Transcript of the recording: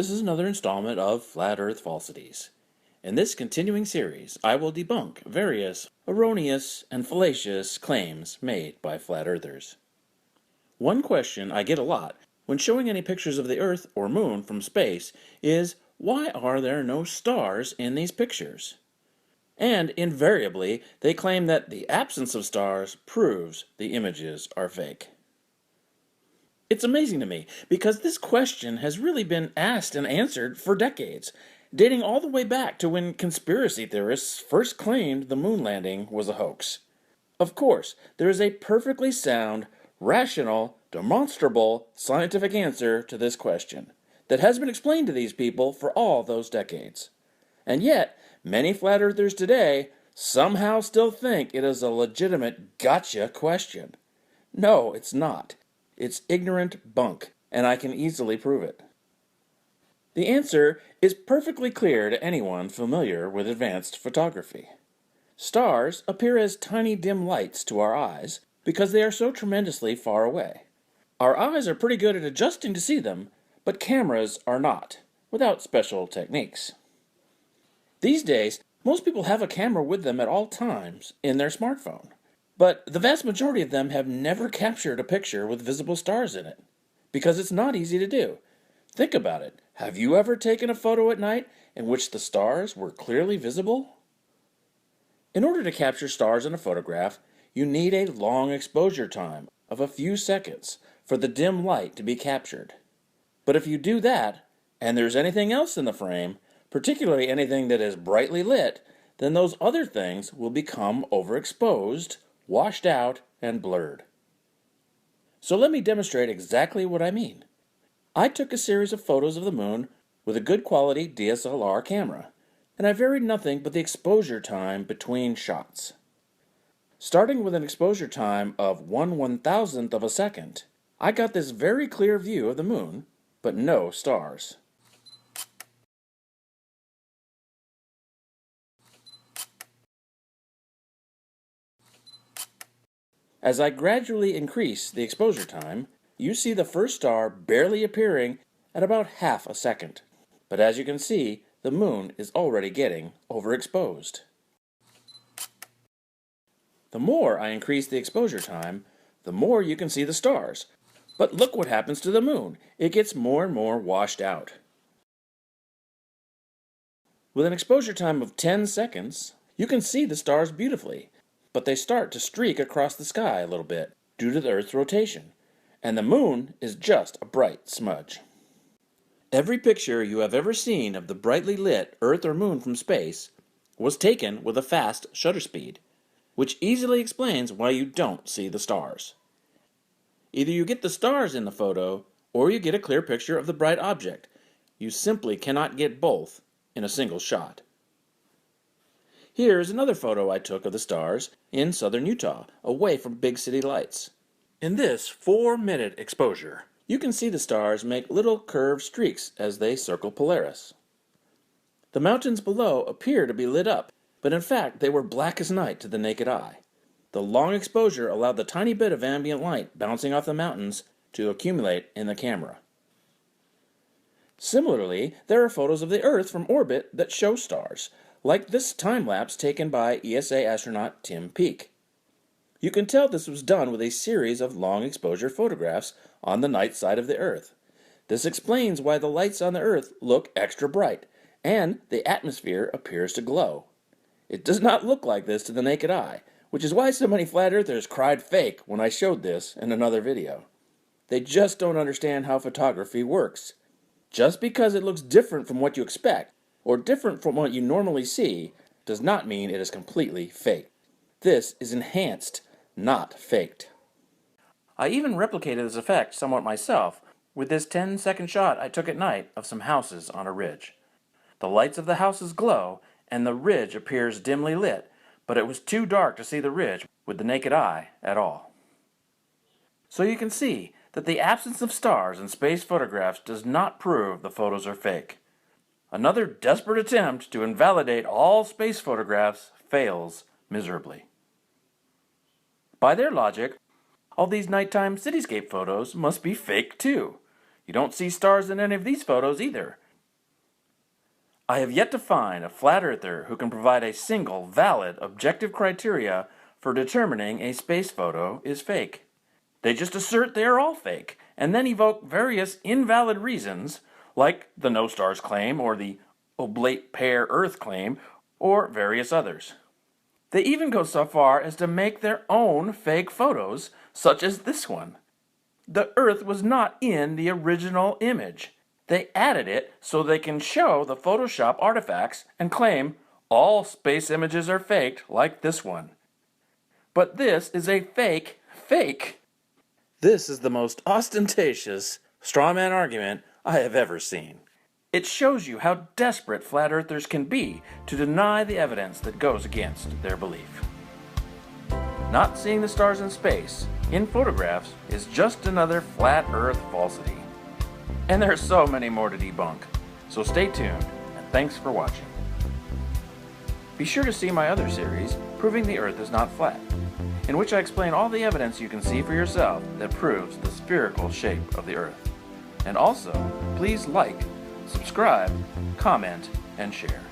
This is another installment of Flat Earth Falsities. In this continuing series, I will debunk various erroneous and fallacious claims made by flat earthers. One question I get a lot when showing any pictures of the Earth or Moon from space is, why are there no stars in these pictures? And invariably, they claim that the absence of stars proves the images are fake. It's amazing to me, because this question has really been asked and answered for decades, dating all the way back to when conspiracy theorists first claimed the moon landing was a hoax. Of course, there is a perfectly sound, rational, demonstrable, scientific answer to this question that has been explained to these people for all those decades. And yet, many flat earthers today somehow still think it is a legitimate gotcha question. No, it's not. It's ignorant bunk, and I can easily prove it. The answer is perfectly clear to anyone familiar with advanced photography. Stars appear as tiny dim lights to our eyes because they are so tremendously far away. Our eyes are pretty good at adjusting to see them, but cameras are not, without special techniques. These days, most people have a camera with them at all times in their smartphone. But the vast majority of them have never captured a picture with visible stars in it, because it's not easy to do. Think about it. Have you ever taken a photo at night in which the stars were clearly visible? In order to capture stars in a photograph, you need a long exposure time of a few seconds for the dim light to be captured. But if you do that, and there's anything else in the frame, particularly anything that is brightly lit, then those other things will become overexposed, washed out, and blurred. So let me demonstrate exactly what I mean. I took a series of photos of the moon with a good quality DSLR camera, and I varied nothing but the exposure time between shots. Starting with an exposure time of 1/1000th of a second, I got this very clear view of the moon, but no stars. As I gradually increase the exposure time, you see the first star barely appearing at about half a second. But as you can see, the moon is already getting overexposed. The more I increase the exposure time, the more you can see the stars. But look what happens to the moon. It gets more and more washed out. With an exposure time of 10 seconds, you can see the stars beautifully, but they start to streak across the sky a little bit due to the Earth's rotation, and the moon is just a bright smudge. Every picture you have ever seen of the brightly lit Earth or moon from space was taken with a fast shutter speed, which easily explains why you don't see the stars. Either you get the stars in the photo, or you get a clear picture of the bright object. You simply cannot get both in a single shot. Here is another photo I took of the stars in southern Utah, away from big city lights. In this 4-minute exposure, you can see the stars make little curved streaks as they circle Polaris. The mountains below appear to be lit up, but in fact they were black as night to the naked eye. The long exposure allowed the tiny bit of ambient light bouncing off the mountains to accumulate in the camera. Similarly, there are photos of the Earth from orbit that show stars, like this time-lapse taken by ESA astronaut Tim Peake. You can tell this was done with a series of long-exposure photographs on the night side of the Earth. This explains why the lights on the Earth look extra bright, and the atmosphere appears to glow. It does not look like this to the naked eye, which is why so many flat earthers cried fake when I showed this in another video. They just don't understand how photography works. Just because it looks different from what you expect, or different from what you normally see, does not mean it is completely fake. This is enhanced, not faked. I even replicated this effect somewhat myself with this 10-second shot I took at night of some houses on a ridge. The lights of the houses glow, and the ridge appears dimly lit, but it was too dark to see the ridge with the naked eye at all. So you can see that the absence of stars in space photographs does not prove the photos are fake. Another desperate attempt to invalidate all space photographs fails miserably. By their logic, all these nighttime cityscape photos must be fake too. You don't see stars in any of these photos either, I have yet to find a flat earther who can provide a single valid objective criteria for determining a space photo is fake. They just assert they are all fake, and then evoke various invalid reasons, like the no stars claim, or the oblate pair Earth claim, or various others. They even go so far as to make their own fake photos, such as this one. The Earth was not in the original image. They added it so they can show the Photoshop artifacts and claim all space images are faked like this one. But this is a fake. This is the most ostentatious strawman argument I have ever seen. It shows you how desperate flat earthers can be to deny the evidence that goes against their belief. Not seeing the stars in space in photographs is just another flat earth falsity. And there are so many more to debunk, so stay tuned and thanks for watching. Be sure to see my other series, Proving the Earth is Not Flat, in which I explain all the evidence you can see for yourself that proves the spherical shape of the Earth. And also, please like, subscribe, comment, and share.